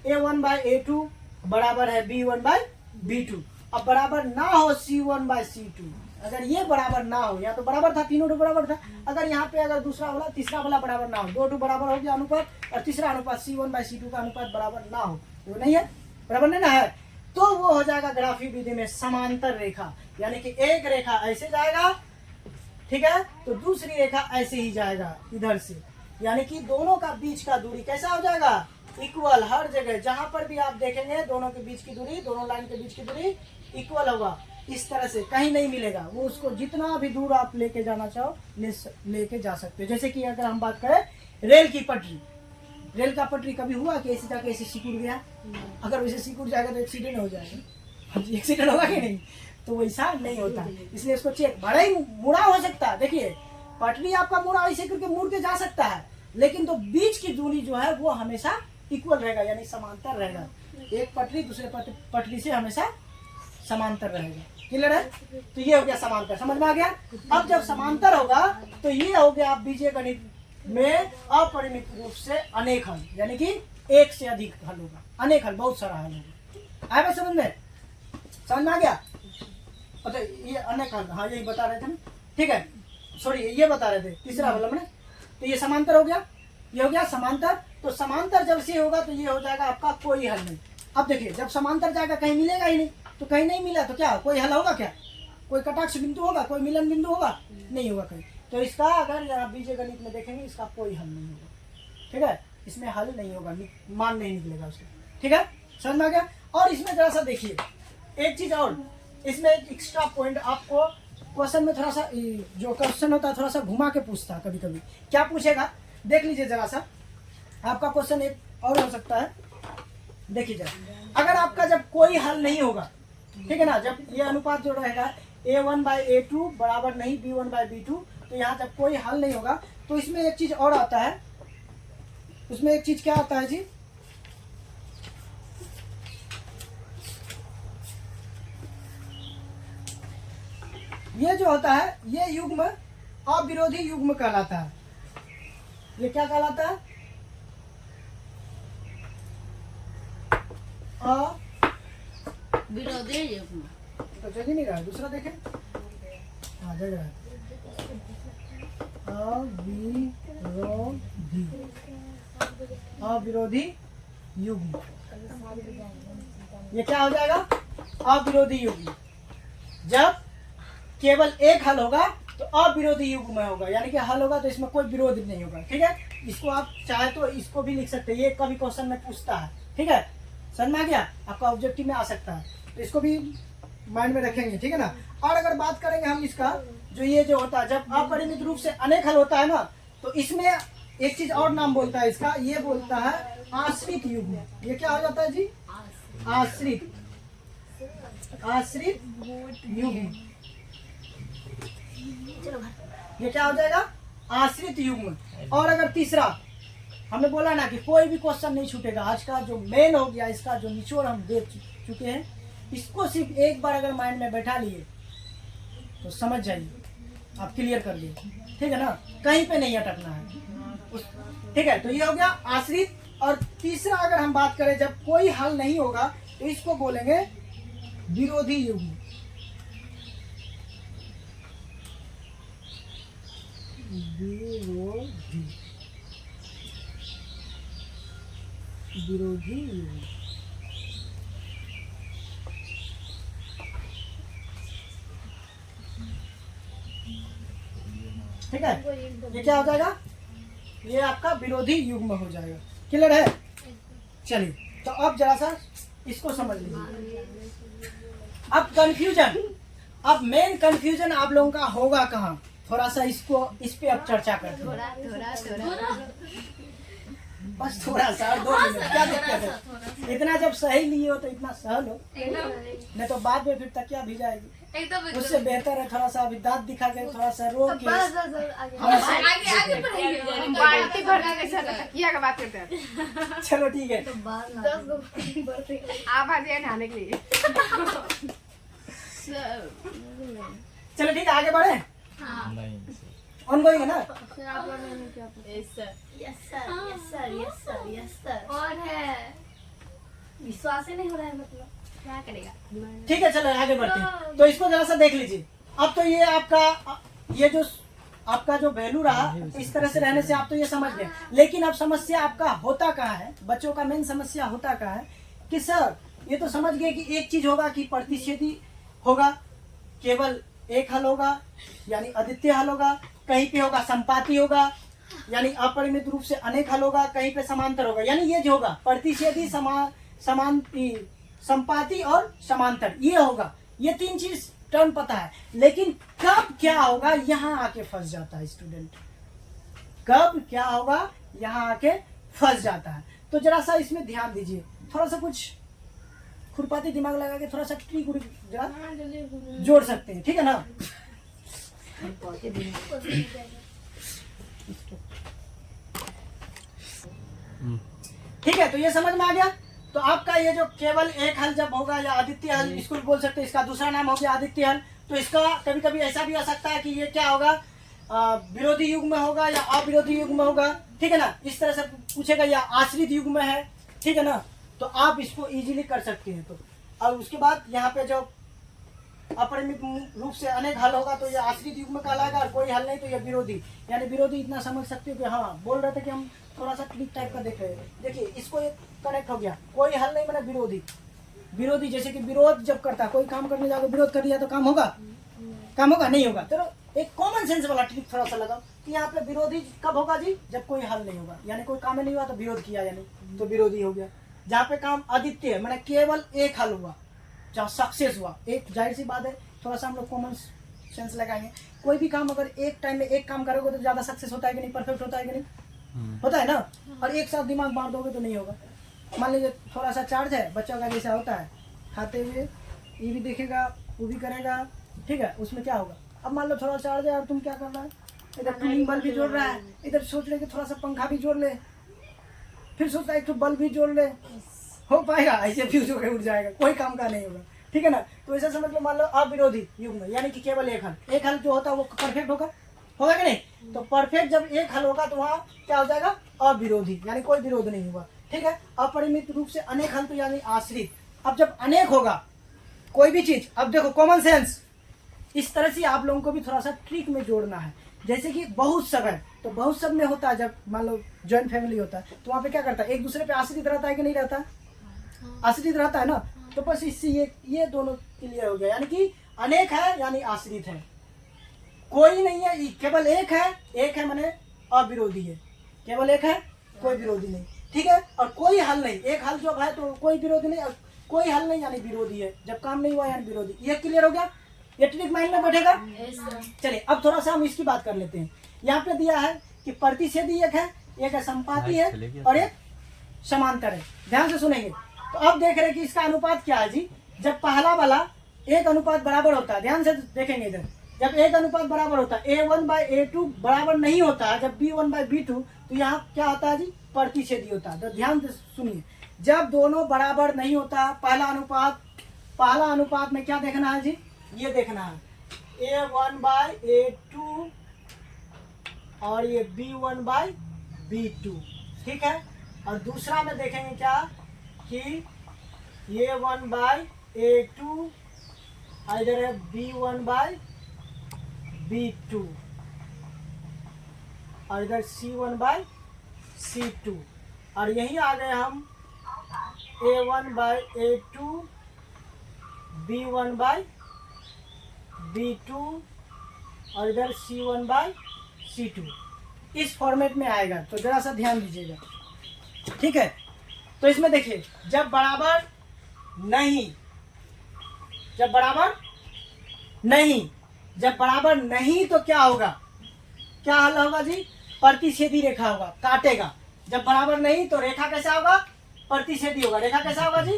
A1/A2 बराबर है B1/B2, अब बराबर ना हो C1/C2, अगर ये बराबर ना हो, यहाँ तो बराबर था, तीनों बराबर था, अगर यहाँ पे अगर दूसरा वाला तीसरा वाला बराबर ना हो, दो बराबर हो गया अनुपात, और तीसरा अनुपात C1/C2 का अनुपात बराबर ना हो, वो नहीं है, बराबर नहीं ना है, तो वो हो जाएगा ग्राफी विधि में समांतर रेखा, यानी कि एक रेखा ऐसे जाएगा, ठीक है, तो दूसरी रेखा ऐसे ही जाएगा इधर से, यानी कि दोनों का बीच का दूरी कैसा हो जाएगा? इक्वल। हर जगह जहां पर भी आप देखेंगे दोनों के बीच की दूरी, दोनों लाइन के बीच की दूरी इक्वल होगा, इस तरह से कहीं नहीं मिलेगा, वो उसको जितना भी दूर आप लेके जाना चाहो लेके जा सकते हो। जैसे कि अगर हम बात करें रेल की पटरी, रेल का पटरी कभी हुआ कि ऐसे जाके ऐसे सिकुड़ गया? अगर वैसे सिकुड़ जाएगा तो एक्सीडेंट हो जाएगा, एक्सीडेंट होगा कि नहीं? तो वैसा नहीं होता, इसलिए इसको चेक, बड़ा ही मुड़ा हो सकता है, देखिए पटरी आपका मुड़ा ऐसे करके मुड़ के जा सकता है, लेकिन तो बीच की दूरी जो है वो हमेशा इक्वल रहेगा, यानी समांतर रहेगा, एक पटरी दूसरे पटरी से हमेशा समांतर रहेगा। क्लियर है? तो ये हो गया समांतर, समझ में आ गया। अब जब समांतर होगा तो ये हो गया बीजगणित में अपरिमित रूप से अनेक हल, यानी कि एक से अधिक हल होगा, अनेक हल, बहुत सारा हल होगा। आया समझ में? समझ में आ गया? अच्छा ये अनेक हल, हाँ यही बता रहे थे, ठीक है, सॉरी ये बता रहे थे तीसरा वाला में। तो ये समांतर हो गया, ये हो गया समांतर। तो समांतर जब से होगा तो ये हो जाएगा आपका कोई हल नहीं। अब देखिए जब समांतर जाएगा कहीं मिलेगा ही नहीं, तो कहीं नहीं मिला तो क्या कोई हल होगा? क्या कोई कटाक्ष बिंदु होगा, कोई मिलन बिंदु होगा? नहीं होगा कहीं। तो इसका अगर यहाँ बीजगणित में देखेंगे इसका कोई हल नहीं होगा, ठीक है, इसमें हल नहीं होगा, मान नहीं निकलेगा उसका, ठीक है, समझ में आ गया। और इसमें जरा सा देखिए एक चीज और, इसमें एक एक्स्ट्रा पॉइंट आपको क्वेश्चन में थोड़ा सा, जो क्वेश्चन होता है थोड़ा सा घुमा के पूछता है कभी कभी, क्या पूछेगा देख लीजिए जरा सा। आपका क्वेश्चन एक और हो सकता है, देखिए जरा, अगर आपका जब कोई हल नहीं होगा, ठीक है ना, जब ये अनुपात जो रहेगा A1/A2 बराबर नहीं B1/B2, तो यहाँ जब कोई हल नहीं होगा तो इसमें एक चीज और आता है, उसमें एक चीज क्या आता है जी, ये जो होता है ये युग्म अविरोधी युग्म कहलाता है। ये क्या कहलाता है? विरोधी युग्म। तो जगह नहीं रहा, दूसरा देखें, हाँ जगह है, अविरोधी युग्म। ये क्या हो जाएगा? अविरोधी युग्म। जब केवल एक हल होगा तो अविरोधी युग्म में होगा, यानी कि हल होगा तो इसमें कोई विरोध नहीं होगा, ठीक है। इसको आप चाहे तो इसको भी लिख सकते हैं, ये कभी क्वेश्चन में पूछता है, ठीक है, समझ में आ गया, आपका ऑब्जेक्टिव में आ सकता है, तो इसको भी माइंड में रखेंगे, ठीक है ना। और अगर बात करेंगे हम इसका, जो ये जो होता है जब अपरिमित रूप से अनेक हल होता है ना, तो इसमें एक चीज और नाम बोलता है इसका, ये बोलता है आश्रित युग्म। ये क्या हो जाता है जी? आश्रित युग्म। ये क्या हो जाएगा? आश्रित युग्म। और अगर तीसरा, हमने बोला ना कि कोई भी क्वेश्चन नहीं छूटेगा। आज का जो मेन हो गया, इसका जो निचोड़ हम दे चुके हैं, इसको सिर्फ एक बार अगर माइंड में बैठा लिए तो समझ जाइए, आप क्लियर कर लिए। ठीक है ना, कहीं पे नहीं अटकना है। ठीक है, तो ये हो गया आश्रित। और तीसरा अगर हम बात करें, जब कोई हल नहीं होगा तो इसको बोलेंगे विरोधी युग्म। विरोधी युग्म। ठीक है, ये क्या हो जाएगा? ये आपका विरोधी युग्म हो जाएगा। क्लियर है? चलिए, तो अब जरा सा इसको समझ लीजिए। अब कंफ्यूजन, अब मेन कंफ्यूजन आप लोगों का होगा कहाँ? थोड़ा सा इसको, इस पे अब चर्चा करते हैं। बस थोड़ा सा, 2 मिनट, क्या दिक्कत है? इतना जब सही लिए हो तो इतना सहल हो, नहीं तो बाद में फिर तकिया भी जाएगी। उससे बेहतर है थोड़ा सा अभी दांत दिखा के, थोड़ा सा रो के बाल्टी भरने के साथ तकिया का बात करते हैं। चलो ठीक है। आप आ जाइए नहाने के लिए। चलो ठीक है, आगे बढ़े। ऑन गोइंग है ना? और है, विश्वास ही नहीं हो रहा है, मतलब क्या करेगा? ठीक है, चलो आगे बढ़ते हैं। तो इसको जरा सा देख लीजिए। अब तो ये आपका, ये जो आपका जो वैल्यू रहा, इस तरह से रहने से आप तो ये समझ गए। लेकिन अब समस्या आपका होता कहाँ है? बच्चों का मेन समस्या होता कहाँ है कि सर ये तो समझ गए कि एक चीज होगा कि प्रतिच्छेदी होगा, केवल एक हल होगा यानी अद्वितीय हल होगा, कहीं पे होगा संपाती होगा यानी अपरिमित रूप से अनेक हल होगा, कहीं पे समांतर होगा यानी ये जो होगा प्रतिच्छेदी, संपाती और समांतर, ये होगा। ये 3 चीज टर्म पता है, लेकिन कब क्या होगा यहाँ आके फंस जाता है स्टूडेंट। कब क्या होगा यहाँ आके फंस जाता है। तो जरा सा इसमें ध्यान दीजिए, थोड़ा सा कुछ खुरपाती दिमाग लगा के थोड़ा सा ट्रिक जरा जोड़ सकते हैं। ठीक है ना? ठीक है, तो ये समझ में आ गया। तो आपका ये जो केवल एक हल जब होगा या अद्वितीय हल, इसको भी बोल सकते हैं, इसका दूसरा नाम हो गया अद्वितीय हल। तो इसका कभी कभी ऐसा भी हो सकता है कि ये क्या होगा, विरोधी युग्म में होगा या अविरोधी युग्म में होगा। ठीक है ना? इस तरह से पूछेगा, या आश्रित युग्म में है। ठीक है ना? तो आप इसको इजीली कर सकते हैं। तो और उसके बाद यहाँ पे जो अपरिमित रूप से अनेक हल होगा तो ये आश्रित युग्म में कहलाएगा, और कोई हल नहीं तो ये विरोधी, यानी विरोधी इतना समझ सकते हो कि हाँ, बोल रहे थे कि हम थोड़ा सा ट्रिक टाइप का देख रहे हैं। देखिए इसको एक कनेक्ट हो गया, कोई हल नहीं मतलब विरोधी। विरोधी जैसे कि विरोध जब करता है, कोई काम करने जाकर विरोध कर दिया तो काम होगा? काम होगा? नहीं होगा। तो एक कॉमन सेंस वाला ट्रिक थोड़ा सा लगाओ कि यहाँ पे विरोधी कब होगा जी? जब कोई हल नहीं होगा, यानी कोई काम नहीं हुआ तो विरोध किया, यानी तो विरोधी हो गया। जहाँ पे काम अद्वितीय है, मैंने केवल एक हल हुआ, जहाँ सक्सेस हुआ, एक जाहिर सी बात है, थोड़ा सा हम लोग कॉमन सेंस लगाएंगे। कोई भी काम अगर एक टाइम में एक काम करोगे तो ज्यादा सक्सेस होता है कि नहीं, परफेक्ट होता है कि नहीं? होता है ना? और एक साथ दिमाग मार दोगे तो नहीं होगा। मान लीजिए थोड़ा सा चार्ज है, बच्चों का जैसा होता है, खाते हुए ये भी देखेगा, वो भी करेगा। ठीक है, उसमें क्या होगा? अब मान लो थोड़ा चार्ज है और तुम क्या कर रहा है, इधर टूलिंग बल्ब भी जोड़ रहा है, इधर सोच ले कि थोड़ा सा पंखा भी जोड़ ले, फिर सोचता है एक तो बल्ब भी जोड़ ले, हो पाएगा? ऐसे फ्यूज होकर उठ जाएगा, कोई काम का नहीं होगा। ठीक है ना? तो ऐसा समझ लो, मान लो अविरोधी युग्म यानी कि केवल एक हल। एक हल जो होता है वो परफेक्ट होगा कि नहीं? तो परफेक्ट जब एक हल होगा तो वहाँ क्या हो जाएगा? अविरोधी, यानी कोई विरोध नहीं होगा। ठीक है? अपरिमित रूप से अनेक हल तो यानी आश्रित। अब जब अनेक होगा कोई भी चीज, अब देखो कॉमन सेंस, इस तरह से आप लोगों को भी थोड़ा सा ट्रिक में जोड़ना है। जैसे कि बहुत सब है, तो बहुत सब में होता है, जब मान लो ज्वाइंट फैमिली होता है तो वहाँ पे क्या करता है, एक दूसरे पे आश्रित रहता है कि नहीं रहता? आश्रित रहता है ना? तो बस इससे ये दोनों क्लियर हो गया, यानी कि अनेक है यानी आश्रित है, कोई नहीं है, केवल एक है माने अविरोधी है, केवल एक है, कोई विरोधी नहीं। ठीक है? और कोई हल नहीं, एक हल जब है तो कोई विरोधी नहीं, और कोई हल नहीं यानी विरोधी है, जब काम नहीं हुआ यानी विरोधी। ये क्लियर हो गया? ये ट्रिक माइंड में बैठेगा? चलिए अब थोड़ा सा हम इसकी बात कर लेते हैं। यहाँ पे दिया है कि प्रतिच्छेदी एक है, एक है संपाती है और एक समांतर है। ध्यान से सुनेंगे। तो अब देख रहे हैं कि इसका अनुपात क्या है जी। जब पहला वाला एक अनुपात बराबर होता है, ध्यान से देखेंगे इधर, जब एक अनुपात बराबर होता है A1/A2 बराबर नहीं होता है, जब B1/B2, तो यहाँ क्या होता है जी, प्रतिच्छेदी होता है। तो ध्यान से सुनिए, जब दोनों बराबर नहीं होता, पहला अनुपात में क्या देखना है जी, ये देखना है A1/A2 और ये B1/B2, ठीक है। और दूसरा में देखेंगे क्या कि A1/A2 इधर है B1/B2 और इधर C1/C2, और यही आ गए हम A1/A2 B1/B2 और इधर C1/C2, इस फॉर्मेट में आएगा। तो जरा सा ध्यान दीजिएगा, ठीक है। तो इसमें देखिए, जब बराबर नहीं तो क्या होगा, क्या हल होगा जी, प्रतिच्छेदी रेखा होगा, काटेगा। जब बराबर नहीं तो रेखा कैसा होगा, प्रतिच्छेदी होगा। रेखा कैसा होगा जी,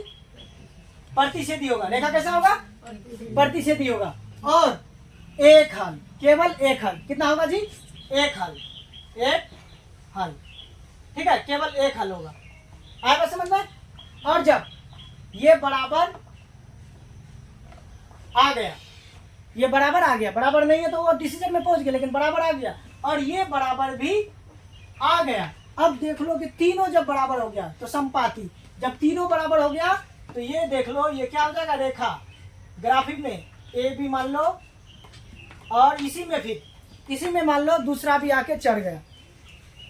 प्रतिच्छेदी होगा। रेखा कैसा होगा, प्रतिच्छेदी होगा। और एक हल, केवल एक हल, कितना होगा जी, एक हल, ठीक है, केवल एक हल होगा। आएगा समझ में। और जब ये बराबर आ गया, ये बराबर आ गया, बराबर नहीं है तो वो डिसीजन में पहुंच गया, लेकिन बराबर आ गया, और ये बराबर भी आ गया। अब देख लो कि तीनों जब बराबर हो गया तो संपाती, जब तीनों बराबर हो गया तो ये देख लो, ये क्या हो जाएगा, रेखा। ग्राफिक में ए बी मान लो, और इसी में मान लो दूसरा भी आके चढ़ गया,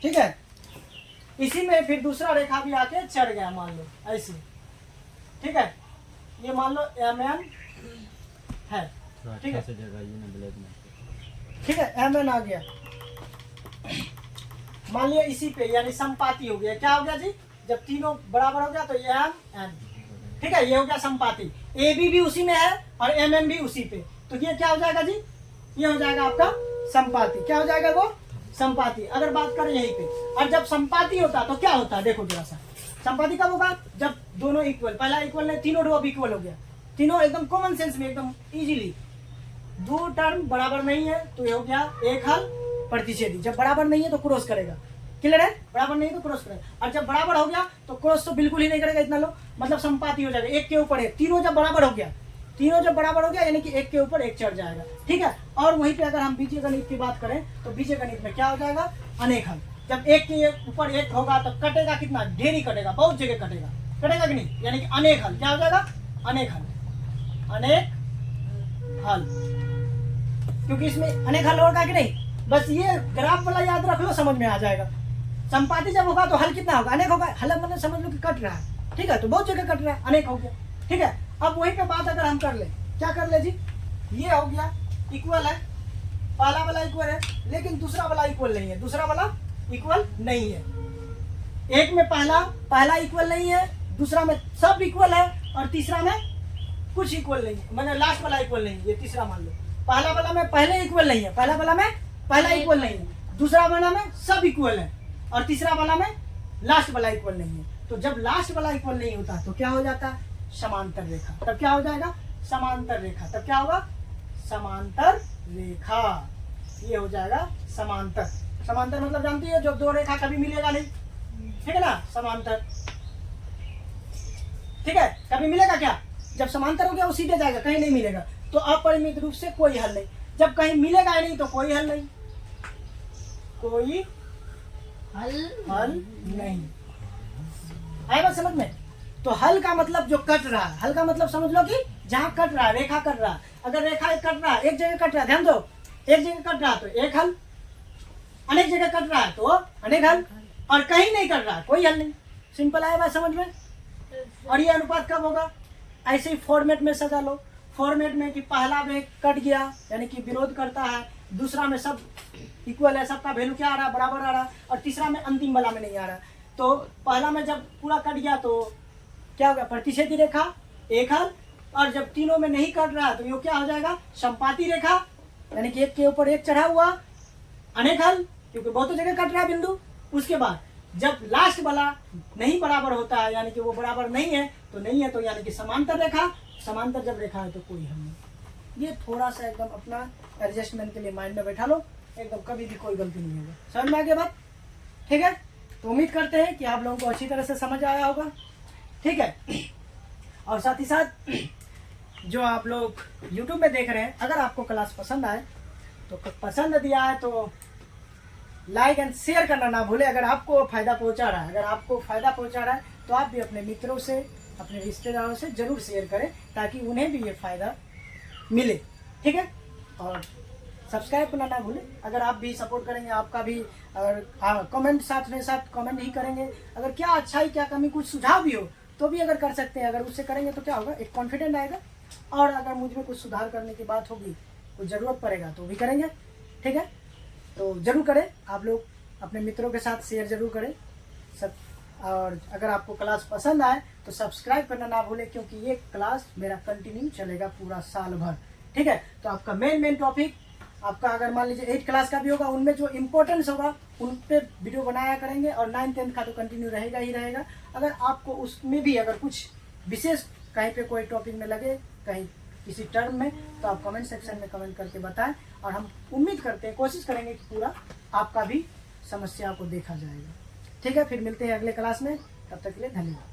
ठीक है। इसी में फिर दूसरा रेखा भी आके चढ़ गया, मान लो ऐसे, ठीक है। ये मान लो MN है, ठीक है, ठीक है, MN आ गया। मान लिया इसी पे, यानी संपाती हो गया। क्या हो गया जी, जब तीनों बराबर हो गया तो MN, ठीक है, ये हो गया संपाती। AB भी उसी में है और MN भी उसी पे, तो ये क्या हो जाएगा जी, ये हो जाएगा आपका संपाती। क्या हो जाएगा वो, संपाती। अगर बात करें यहीं पे, और जब संपाती होता तो क्या होता है, देखो जरा सा, संपाती कब होगा, जब दोनों इक्वल, पहला इक्वल नहीं, तीनों रो अब इक्वल हो गया, तीनों एकदम कॉमन सेंस में, एकदम इजीली। दो टर्म बराबर नहीं है तो ये हो गया एक हल, प्रतिच्छेदी। जब बराबर नहीं है तो क्रॉस करेगा, क्लियर है, बराबर नहीं है तो क्रॉस करेगा। और जब बराबर हो गया तो क्रॉस तो बिल्कुल ही नहीं करेगा, इतना लो, मतलब संपाती हो जाएगा, एक के ऊपर एक। तीनों जब बराबर हो गया यानी कि एक के ऊपर एक चढ़ जाएगा, ठीक है। और वहीं पे अगर हम बीजगणित की बात करें तो बीजगणित में क्या हो जाएगा, अनेक हल। जब एक के ऊपर एक होगा तो कटेगा कितना, ढेर ही कटेगा, बहुत जगह कटेगा कि नहीं, यानी कि अनेक हल। क्या हो जाएगा, अनेक हल, क्योंकि इसमें अनेक हल होगा कि नहीं। बस ये ग्राफ वाला याद रख लो, समझ में आ जाएगा। संपाती जब होगा तो हल कितना होगा, अनेक होगा। हल मतलब समझ लो कि कट रहा है, ठीक है, तो बहुत जगह कट रहा है, अनेक हो गया, ठीक है। अब वहीं पे बात अगर हम कर ले, क्या कर ले जी, ये हो गया इक्वल है, पहला वाला इक्वल है, लेकिन दूसरा वाला इक्वल नहीं है, एक में पहला इक्वल नहीं है, दूसरा में सब इक्वल है, और तीसरा में कुछ इक्वल नहीं है, मतलब लास्ट वाला इक्वल नहीं है। ये तीसरा मान लो, पहला वाला में पहले इक्वल नहीं है, पहला इक्वल नहीं है, दूसरा वाला में सब इक्वल है, और तीसरा वाला में लास्ट वाला इक्वल नहीं है। तो जब लास्ट वाला इक्वल नहीं होता तो क्या हो जाता है, समांतर रेखा। तब क्या हो जाएगा, समांतर रेखा। तब क्या होगा, समांतर रेखा, ये हो जाएगा समांतर। समांतर मतलब जानती है, जब दो रेखा कभी मिलेगा नहीं, ठीक है ना, समांतर, ठीक है। कभी मिलेगा क्या, जब समांतर हो गया वो सीधे जाएगा, कहीं नहीं मिलेगा, तो अपरिमित रूप से कोई हल नहीं। जब कहीं मिलेगा ही नहीं तो कोई हल नहीं, आएगा समझ में। तो हल का मतलब जो कट रहा है, हल का मतलब समझ लो कि जहां कट रहा है, रेखा कट रहा है। अगर रेखा कट रहा है, एक जगह कट रहा है, ध्यान दो, एक जगह कट रहा है तो एक हल, अनेक जगह कट रहा है तो अनेक हल, और कहीं नहीं कट रहा है कोई हल नहीं। सिंपल आया बात समझ में। और ये अनुपात कब होगा, ऐसे ही फॉर्मेट में सजा लो, फॉर्मेट में कि पहला में कट गया यानी कि विरोध करता है, दूसरा में सब इक्वल है, सबका वैल्यू क्या आ रहा है, बराबर आ रहा है, और तीसरा में अंतिम वाला में नहीं आ रहा। तो पहला में जब पूरा कट गया तो क्या हो गया, प्रतिच्छेदी रेखा, एक हल। और जब तीनों में नहीं कट रहा तो ये क्या हो जाएगा, संपाती रेखा, यानी कि एक के ऊपर एक चढ़ा हुआ, अनेक हल, क्योंकि बहुत जगह कट रहा है बिंदु, उसके बाद जब लास्ट वाला नहीं बराबर होता है, यानी कि वो बराबर नहीं है तो यानी कि समांतर रेखा, समांतर जब रेखा है तो कोई हम नहीं। ये थोड़ा सा एकदम अपना एडजस्टमेंट के लिए माइंड में बैठा लो, एकदम कभी भी कोई गलती नहीं होगा। समझ में आ गया बात? ठीक है, तो उम्मीद करते हैं कि आप लोगों को अच्छी तरह से समझ आया होगा। ठीक है, और साथ ही साथ जो आप लोग YouTube में देख रहे हैं, अगर आपको क्लास पसंद आए तो पसंद दिया है तो लाइक एंड शेयर करना ना भूले। अगर आपको फायदा पहुंचा रहा है तो आप भी अपने मित्रों से, अपने रिश्तेदारों से जरूर शेयर करें ताकि उन्हें भी ये फायदा मिले। ठीक है, और सब्सक्राइब करना ना भूलें। अगर आप भी सपोर्ट करेंगे, आपका भी अगर कमेंट साथ में साथ कमेंट ही करेंगे, अगर क्या अच्छाई क्या कमी कुछ सुझाव भी हो तो भी अगर कर सकते हैं। अगर उससे करेंगे तो क्या होगा, एक कॉन्फिडेंट आएगा, और अगर मुझ में कुछ सुधार करने की बात होगी, कुछ ज़रूरत पड़ेगा तो भी करेंगे। ठीक है, तो ज़रूर करें आप लोग, अपने मित्रों के साथ शेयर ज़रूर करें सब। और अगर आपको क्लास पसंद आए तो सब्सक्राइब करना ना भूलें, क्योंकि ये क्लास मेरा कंटिन्यू चलेगा पूरा साल भर। ठीक है, तो आपका मेन टॉपिक आपका अगर मान लीजिए 8 क्लास का भी होगा, उनमें जो इम्पोर्टेंस होगा उन पे वीडियो बनाया करेंगे, और 9th 10th का तो कंटिन्यू रहेगा ही रहेगा। अगर आपको उसमें भी अगर कुछ विशेष कहीं पे कोई टॉपिक में लगे, कहीं किसी टर्म में, तो आप कमेंट सेक्शन में कमेंट करके बताएं, और हम उम्मीद करते हैं, कोशिश करेंगे कि पूरा आपका भी समस्या को देखा जाएगा। ठीक है, फिर मिलते हैं अगले क्लास में, तब तक के लिए धन्यवाद।